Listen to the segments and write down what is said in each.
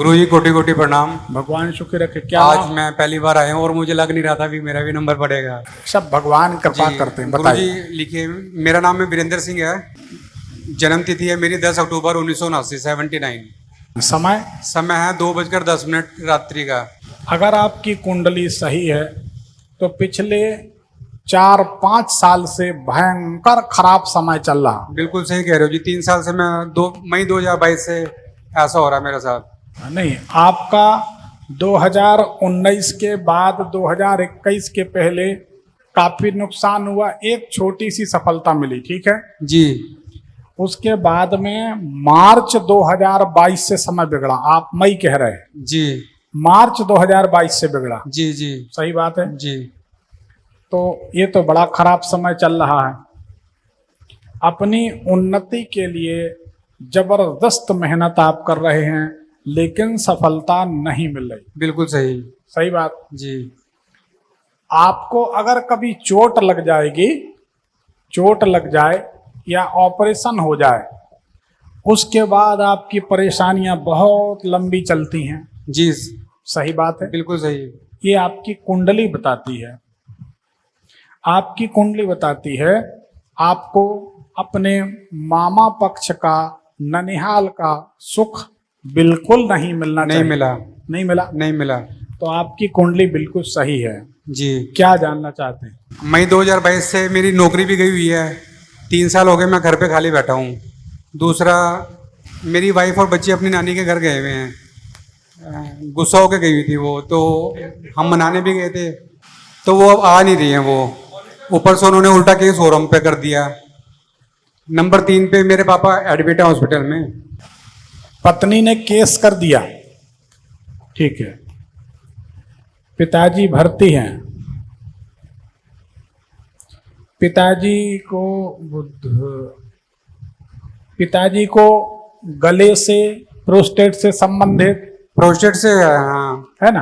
गुरु जी कोटि कोटि प्रणाम। भगवान शुक्र रखे। क्या आज नाम? मैं पहली बार आया हूँ और मुझे लग नहीं रहा था भी मेरा भी नंबर पड़ेगा। सब भगवान कृपा जी करते हैं। गुरु बताइए। जी लिखिए, मेरा नाम है वीरेंद्र सिंह है। जन्म तिथि है मेरी 10 अक्टूबर 1979, 79। समय? समय है 2:10 रात्रि का। अगर आपकी कुंडली सही है तो पिछले 4-5 साल से भयंकर खराब समय चल रहा। बिल्कुल सही कह रहे हो जी। 3 साल से मैं 2 मई 2022 से ऐसा हो रहा है मेरे साथ। नहीं, आपका 2019 के बाद 2021 के पहले काफी नुकसान हुआ, एक छोटी सी सफलता मिली, ठीक है। जी उसके बाद में मार्च 2022 से समय बिगड़ा। आप मई कह रहे हैं, जी मार्च 2022 से बिगड़ा। जी जी सही बात है। जी तो ये तो बड़ा खराब समय चल रहा है। अपनी उन्नति के लिए जबरदस्त मेहनत आप कर रहे हैं, लेकिन सफलता नहीं मिल रही। बिल्कुल सही। सही बात। जी आपको अगर कभी चोट लग जाएगी, चोट लग जाए या ऑपरेशन हो जाए, उसके बाद आपकी परेशानियां बहुत लंबी चलती हैं। जी सही बात है। बिल्कुल सही। ये आपकी कुंडली बताती है। आपकी कुंडली बताती है आपको अपने मामा पक्ष का, ननिहाल का सुख बिल्कुल नहीं मिलना नहीं चाहिए। मिला। नहीं मिला। नहीं मिला। तो आपकी कुंडली बिल्कुल सही है। जी क्या जानना चाहते हैं? मई 2022 से मेरी नौकरी भी गई हुई है। 3 साल हो गए मैं घर पे खाली बैठा हूँ। दूसरा, मेरी वाइफ और बच्चे अपनी नानी के घर गए हुए हैं। गुस्सा होकर गई हुई थी वो, तो हम मनाने भी गए थे, तो वो अब आ नहीं रही हैं वो। ऊपर से उन्होंने उल्टा केस और हम पे कर दिया। नंबर 3 पे मेरे पापा एडमिट है हॉस्पिटल में। पत्नी ने केस कर दिया, ठीक है। पिताजी भर्ती हैं। पिताजी को गले से, प्रोस्टेट से संबंधित, प्रोस्टेट से, हाँ है ना,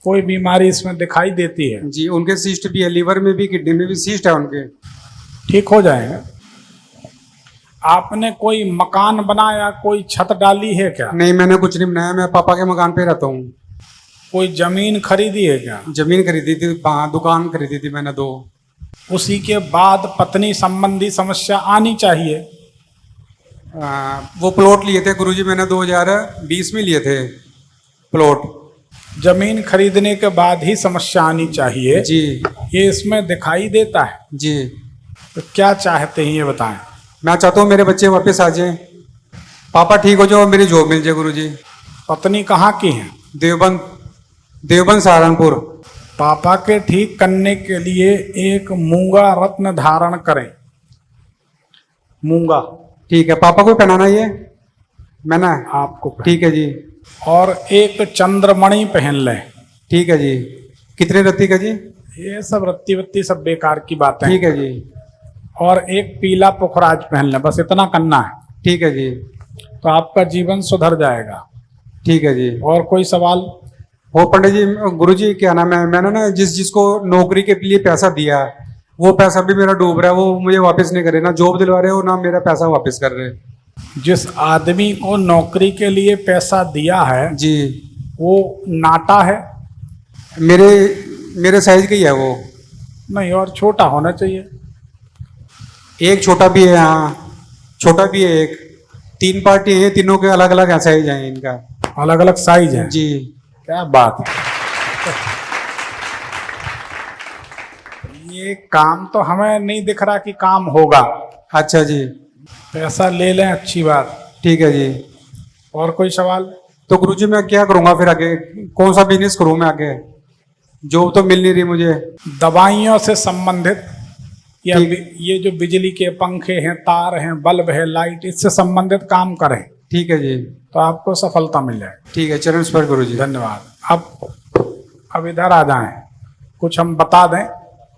कोई बीमारी इसमें दिखाई देती है। जी। उनके सिस्ट भी है, लीवर में भी, किडनी में भी सिस्ट है उनके। ठीक हो जाएगा। आपने कोई मकान बनाया, कोई छत डाली है क्या? नहीं, मैंने कुछ नहीं बनाया। मैं पापा के मकान पे रहता हूँ। कोई जमीन खरीदी है क्या? जमीन खरीदी थी, दुकान खरीदी थी मैंने 2। उसी के बाद पत्नी संबंधी समस्या आनी चाहिए। वो प्लॉट लिए थे गुरुजी मैंने 2020 में लिए थे प्लॉट। जमीन खरीदने के बाद ही समस्या आनी चाहिए जी। ये इसमें दिखाई देता है। जी तो क्या चाहते हैं ये बताएं। मैं चाहता हूँ मेरे बच्चे वापस आ जाएं, पापा ठीक हो जाओ और मेरी जॉब मिल जाए गुरुजी। पत्नी कहाँ की है? देवबंद सहारनपुर। पापा के ठीक करने के लिए एक मूंगा रत्न धारण करें। मूंगा, ठीक है। पापा को पहनाना ये मैंने आपको ठीक है जी। और एक चंद्रमणि पहन लें। ठीक है जी। कितने रत्ती का जी? ये सब रत्ती वत्ती सब बेकार की बातें। ठीक है जी। और एक पीला पुखराज पहन लें, बस इतना करना है। ठीक है जी। तो आपका जीवन सुधर जाएगा। ठीक है जी। और कोई सवाल? वो पंडित जी, गुरुजी क्या नाम है, मैंने ना जिसको नौकरी के लिए पैसा दिया, वो पैसा भी मेरा डूब रहा है। वो मुझे वापस नहीं करे, ना जॉब दिलवा रहे हो ना मेरा पैसा वापस कर रहे। जिस आदमी को नौकरी के लिए पैसा दिया है जी, वो नाटा है? मेरे साइज का ही है वो। नहीं, और छोटा होना चाहिए। एक छोटा भी है, हाँ छोटा भी है एक। 3 पार्टी है, तीनों के अलग अलग साइज है इनका। अलग अलग साइज है जी। क्या बात है। ये काम तो हमें नहीं दिख रहा कि काम होगा। अच्छा जी। पैसा ले लें, अच्छी बात। ठीक है जी। और कोई सवाल? तो गुरुजी मैं क्या करूंगा फिर आगे? कौन सा बिजनेस करूं मैं आगे? जॉब तो मिल नहीं रही मुझे। दवाइयों से संबंधित या ये जो बिजली के पंखे हैं, तार हैं, बल्ब है, लाइट, इससे संबंधित काम करें। ठीक है जी। तो आपको सफलता मिल जाएगी। ठीक है, चरण स्पर्श गुरुजी। धन्यवाद। अब इधर आ जाएं, कुछ हम बता दें,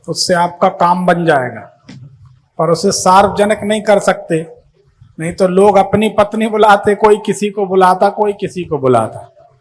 उससे आपका काम बन जाएगा। पर उसे सार्वजनिक नहीं कर सकते, नहीं तो लोग अपनी पत्नी बुलाते, कोई किसी को बुलाता, कोई किसी को बुलाता।